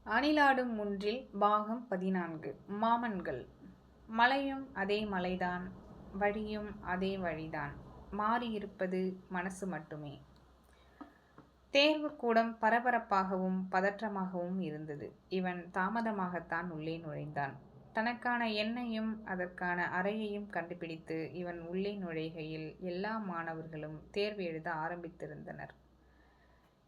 அணிலாடும் முன்றில் பாகம் 14. மாமன்கள். மலையும் அதே மலைதான், வழியும் அதே வழிதான், மாறியிருப்பது மனசு மட்டுமே. தேர்வுக்கூடம் பரபரப்பாகவும் பதற்றமாகவும் இருந்தது. இவன் தாமதமாகத்தான் உள்ளே நுழைந்தான். தனக்கான எண்ணையும் அதற்கான அறையையும் கண்டுபிடித்து இவன் உள்ளே நுழைகையில் எல்லா மாணவர்களும் தேர்வு எழுத ஆரம்பித்திருந்தனர்.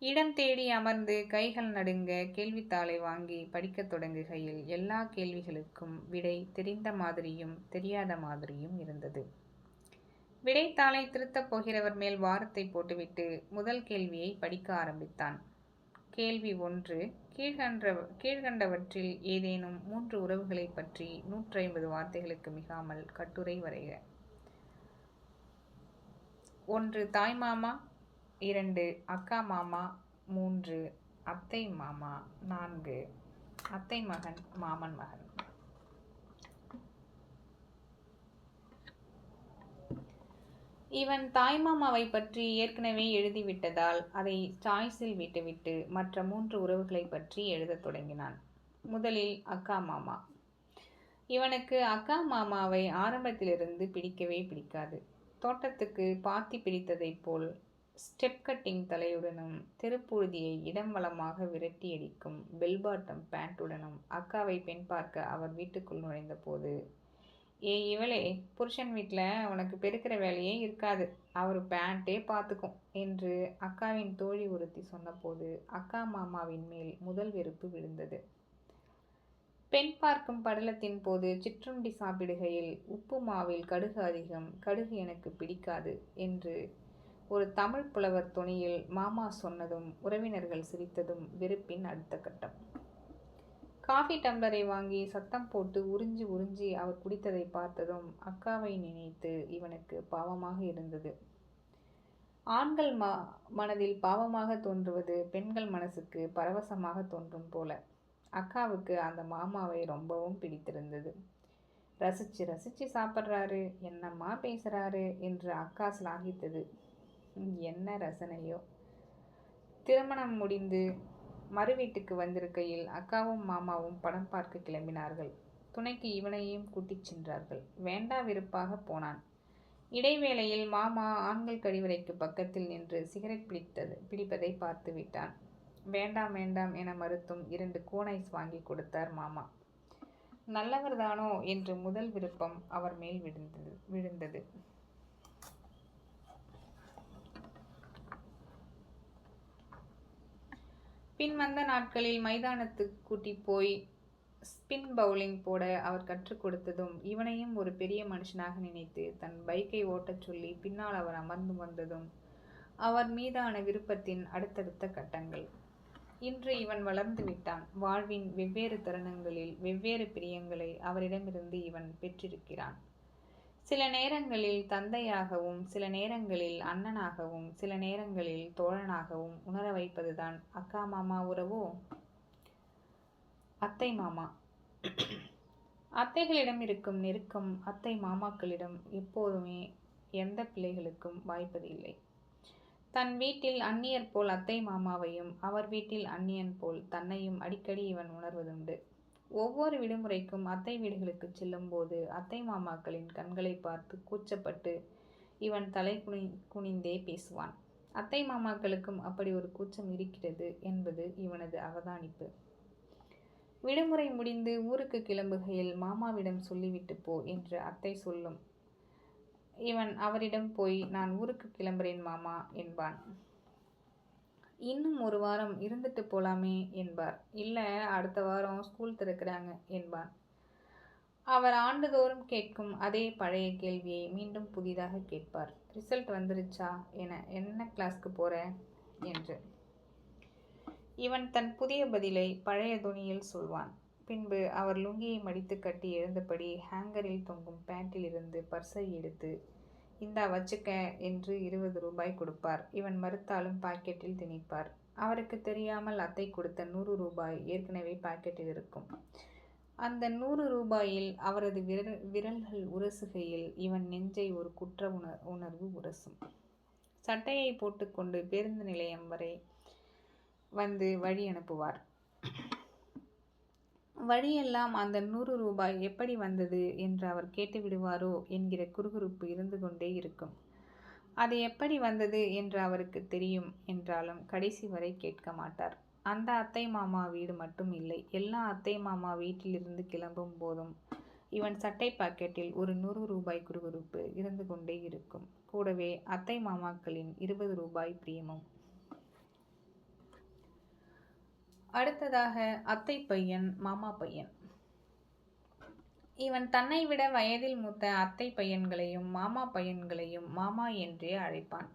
இடம் தேடி அமர்ந்து கைகள் நடுங்க கேள்வித்தாளை வாங்கி படிக்கத் தொடங்குகையில் எல்லா கேள்விகளுக்கும் விடை தெரிந்த மாதிரியும் தெரியாத மாதிரியும் இருந்தது. விடைத்தாளை திருத்தப் போகிறவர் மேல் வாரத்தை போட்டுவிட்டு முதல் கேள்வியை படிக்க ஆரம்பித்தான். கேள்வி 1. கீழ்கண்டவற்றில் ஏதேனும் 3 உறவுகளை பற்றி 150 வார்த்தைகளுக்கு மிகாமல் கட்டுரை வரைக. 1. தாய்மாமா. 2. அக்கா மாமா. 3. அத்தை மாமா. 4. அத்தை மகன் மாமன் மகன். இவன் தாய்மாமாவை பற்றி ஏற்கனவே எழுதிவிட்டதால் அதை சாய்ஸில் விட்டுவிட்டு மற்ற 3 உறவுகளை பற்றி எழுதத் தொடங்கினான். முதலில் அக்கா மாமா. இவனுக்கு அக்கா மாமாவை ஆரம்பத்திலிருந்து பிடிக்கவே பிடிக்காது. தோட்டத்துக்கு பாத்தி பிடித்ததைப் போல் ஸ்டெப் கட்டிங் தலையுடனும் தெருப்புழுதியை இடம் வலமாக விரட்டியடிக்கும் பெல்பாட்டம் பேண்ட்டுடனும் அக்காவை பெண் பார்க்க அவர் வீட்டுக்குள் நுழைந்த போது, இவளே, புருஷன் வீட்டில் உனக்கு பெருக்கிற வேலையே இருக்காது, அவர் பேண்ட்டே பார்த்துக்கும் என்று அக்காவின் தோழி ஒருத்தி சொன்னபோது அக்கா மாமாவின் மேல் முதல் வெறுப்பு விழுந்தது. பெண் பார்க்கும் படலத்தின் போது சிற்றுண்டி சாப்பிடுகையில் உப்பு மாவில் கடுகு அதிகம், கடுகு எனக்கு பிடிக்காது என்று ஒரு தமிழ் புலவர் தொனியில் மாமா சொன்னதும் உறவினர்கள் சிரித்ததும் வெறுப்பின் அடுத்த கட்டம். காஃபி டம்ளரை வாங்கி சத்தம் போட்டு உறிஞ்சி உறிஞ்சி அவர் குடித்ததை பார்த்ததும் அக்காவை நினைத்து இவனுக்கு பாவமாக இருந்தது. ஆண்கள் மனதில் பாவமாக தோன்றுவது பெண்கள் மனசுக்கு பரவசமாக தோன்றும் போல. அக்காவுக்கு அந்த மாமாவை ரொம்பவும் பிடித்திருந்தது. ரசிச்சு ரசிச்சு சாப்பிட்றாரு, என்னம்மா பேசுறாரு என்று அக்கா சிலாகித்தது. என்ன ரசனையோ. திருமணம் முடிந்து மறு வீட்டுக்கு வந்திருக்கையில் அக்காவும் மாமாவும் படம் பார்க்க கிளம்பினார்கள். துணைக்கு இவனையும் கூட்டிச் சென்றார்கள். வேண்டா வெறுப்பாக போனான். இடைவேளையில் மாமா ஆண்கள் கழிவறைக்கு பக்கத்தில் நின்று சிகரெட் பிடிப்பதை பார்த்து விட்டான். வேண்டாம் வேண்டாம் என மறுத்தும் 2 கோனைஸ் வாங்கி கொடுத்தார் மாமா. நல்லவர்தானோ என்று முதல் விருப்பம் அவர் மேல் விழுந்தது. பின் வந்த நாட்களில் மைதானத்துக்கு கூட்டி போய் ஸ்பின் பவுலிங் போட அவர் கற்றுக் கொடுத்ததும் இவனையும் ஒரு பெரிய மனுஷனாக நினைத்து தன் பைக்கை ஓட்டச் சொல்லி பின்னால் அவர் அமர்ந்து வந்ததும் அவர் மீதான விருப்பத்தின் அடுத்தடுத்த கட்டங்கள். இன்று இவன் வளர்ந்து விட்டான். வாழ்வின் வெவ்வேறு தருணங்களில் வெவ்வேறு பிரியங்களை அவரிடமிருந்து இவன் பெற்றிருக்கிறான். சில நேரங்களில் தந்தையாகவும், சில நேரங்களில் அண்ணனாகவும், சில நேரங்களில் தோழனாகவும் உணர வைப்பதுதான் அக்கா மாமா உறவோ? அத்தை மாமா. அத்தைகளிடம் இருக்கும் நெருக்கம் அத்தை மாமாக்களிடம் எப்போதுமே எந்த பிள்ளைகளுக்கும் வாய்ப்பது இல்லை. தன் வீட்டில் அந்நியர் போல் அத்தை மாமாவையும் அவர் வீட்டில் அந்நியன் போல் தன்னையும் அடிக்கடி இவன் உணர்வதுண்டு. ஒவ்வொரு விடுமுறைக்கும் அத்தை வீடுகளுக்கு செல்லும் போது அத்தை மாமாக்களின் கண்களை பார்த்து கூச்சப்பட்டு இவன் தலை குனிந்தே பேசுவான். அத்தை மாமாக்களுக்கும் அப்படி ஒரு கூச்சம் இருக்கிறது என்பது இவனது அவதானிப்பு. விடுமுறை முடிந்து ஊருக்கு கிளம்புகையில் மாமாவிடம் சொல்லிவிட்டு போ என்று அத்தை சொல்லும். இவன் அவரிடம் போய் நான் ஊருக்கு கிளம்புறேன் மாமா என்பான். இன்னும் 1 வாரம் இருந்துட்டு போலாமே என்பார். இல்லை, அடுத்த வாரம் ஸ்கூல் திறக்கிறாங்க என்பான். அவர் ஆண்டுதோறும் கேட்கும் அதே பழைய கேள்வியை மீண்டும் புதிதாக கேட்பார். ரிசல்ட் வந்துருச்சா, என்ன கிளாஸ்க்கு போற என்று. இவன் தன் புதிய பதிலை பழைய துணியில் சொல்வான். பின்பு அவர் லுங்கியை மடித்து கட்டி எழுந்தபடி ஹேங்கரில் தொங்கும் பேண்டில் இருந்து பர்ஸை எடுத்து இந்தா வச்சுக்க என்று 20 ரூபாய் கொடுப்பார். இவன் மறுத்தாலும் பாக்கெட்டில் திணிப்பார். அவருக்கு தெரியாமல் அத்தை கொடுத்த 100 ரூபாய் ஏற்கனவே பாக்கெட்டில் இருக்கும். அந்த 100 ரூபாயில் அவரது விரல்கள் உரசுகையில் இவன் நெஞ்சை ஒரு குற்ற உணர்வு உரசும். சட்டையை போட்டுக்கொண்டு பேருந்து நிலையம் வரை வந்து வழி அனுப்புவார். வழியெல்லாம் அந்த 100 ரூபாய் எப்படி வந்தது என்று அவர் கேட்டுவிடுவாரோ என்கிற குறுகுறுப்பு இருந்து கொண்டே இருக்கும். அது எப்படி வந்தது என்று அவருக்கு தெரியும் என்றாலும் கடைசி வரை கேட்க மாட்டார். அந்த அத்தை மாமா வீடு மட்டும் இல்லை, எல்லா அத்தை மாமா வீட்டிலிருந்து கிளம்பும் போதும் இவன் சட்டை பாக்கெட்டில் ஒரு 100 ரூபாய் குறுகுறுப்பு இருந்து கொண்டே இருக்கும். கூடவே அத்தை மாமாக்களின் 20 ரூபாய் பிரியமும். அடுத்ததாக அத்தை பையன் மாமா பையன். இவன் தன்னை விட வயதில் மூத்த அத்தை பையன்களையும் மாமா பையன்களையும் மாமா என்றே அழைப்பான்.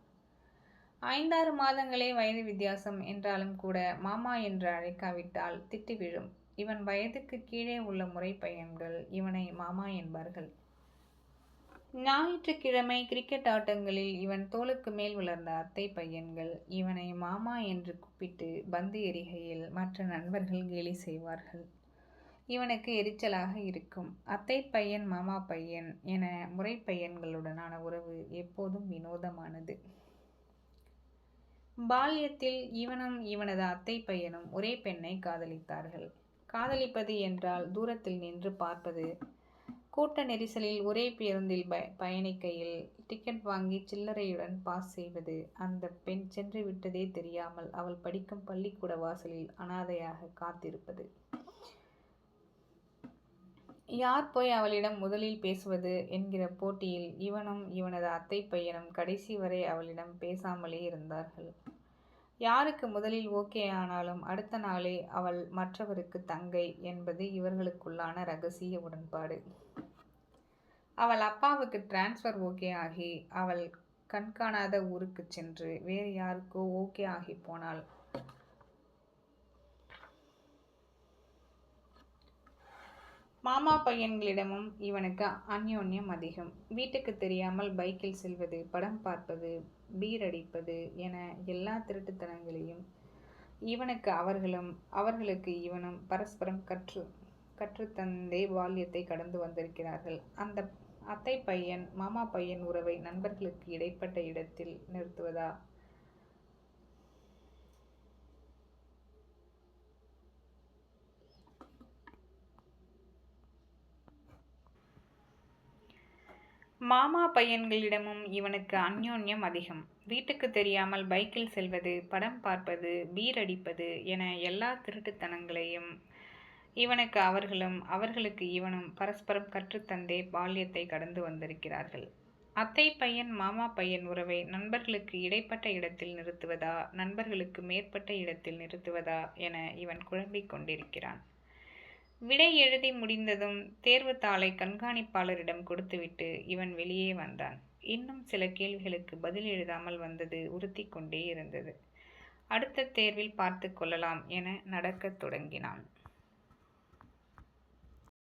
5-6 மாதங்களே வயது வித்தியாசம் என்றாலும் கூட மாமா என்று அழைக்காவிட்டால் திட்டு விழும். இவன் வயதுக்கு கீழே உள்ள முறை பையன்கள் இவனை மாமா என்பார்கள். ஞாயிற்றுக்கிழமை கிரிக்கெட் ஆட்டங்களில் இவன் தோளுக்கு மேல் வளர்ந்த அத்தை பையன்கள் இவனை மாமா என்று கூப்பிட்டு பந்து எறிகையில் மற்ற நண்பர்கள் கேலி செய்வார்கள். இவனுக்கு எரிச்சலாக இருக்கும். அத்தை பையன் மாமா பையன் என முறை பையன்களுடனான உறவு எப்போதும் வினோதமானது. பால்யத்தில் இவனும் இவனது அத்தை பையனும் ஒரே பெண்ணை காதலித்தார்கள். காதலிப்பது என்றால் தூரத்தில் நின்று பார்ப்பது, கூட்ட நெரிசலில் ஒரே பேருந்தில் பயணிக்கையில் டிக்கெட் வாங்கி சில்லறையுடன் பாஸ் செய்வது, அந்த பெண் சென்று விட்டதே தெரியாமல் அவள் படிக்கும் பள்ளிக்கூட வாசலில் அனாதையாக காத்திருப்பது, யார் போய் அவளிடம் முதலில் பேசுவது என்கிற போட்டியில் இவனும் இவனது அத்தை பையனும் கடைசி வரை அவளிடம் பேசாமலே இருந்தார்கள். யாருக்கு முதலில் ஓகே ஆனாலும் அடுத்த நாளே அவள் மற்றவருக்கு தங்கை என்பது இவர்களுக்குள்ளான இரகசிய உடன்பாடு. அவள் அப்பாவுக்கு டிரான்ஸ்ஃபர் ஓகே ஆகி அவள் கண்காணாத ஊருக்கு சென்று வேறு யாருக்கோ ஓகே ஆகி போனாள். மாமா பையன்களிடமும் இவனுக்கு அந்யோன்யம் அதிகம். வீட்டுக்கு தெரியாமல் பைக்கில் செல்வது, படம் பார்ப்பது, பீர் அடிப்பது என எல்லா திருட்டுத்தனங்களையும் இவனுக்கு அவர்களும் அவர்களுக்கு இவனும் பரஸ்பரம் கற்றுத்தந்தே பால்யத்தை கடந்து வந்திருக்கிறார்கள். அந்த அத்தை பையன் மாமா பையன் உறவை நண்பர்களுக்கு இடைப்பட்ட இடத்தில் நிறுத்துவதா? மாமா பையன்களிடமும் இவனுக்கு அந்யோன்யம் அதிகம். வீட்டுக்கு தெரியாமல் பைக்கில் செல்வது, படம் பார்ப்பது, பீர் அடிப்பது என எல்லா திருட்டுத்தனங்களையும் இவனுக்கு அவர்களும் அவர்களுக்கு இவனும் பரஸ்பரம் கற்றுத்தந்தே பால்யத்தை கடந்து வந்திருக்கிறார்கள். அத்தை பையன் மாமா பையன் உறவை நண்பர்களுக்கு இடைப்பட்ட இடத்தில் நிறுத்துவதா, நண்பர்களுக்கு மேற்பட்ட இடத்தில் நிறுத்துவதா என இவன் குழம்பிக் கொண்டிருக்கிறான். விடை எழுதி முடிந்ததும் தேர்வுத்தாளை கண்காணிப்பாளரிடம் கொடுத்துவிட்டு இவன் வெளியே வந்தான். இன்னும் சில கேள்விகளுக்கு பதில் எழுதாமல் வந்தது உறுத்தி கொண்டே இருந்தது. அடுத்த தேர்வில் பார்த்து கொள்ளலாம் என நடக்கத் தொடங்கினான்.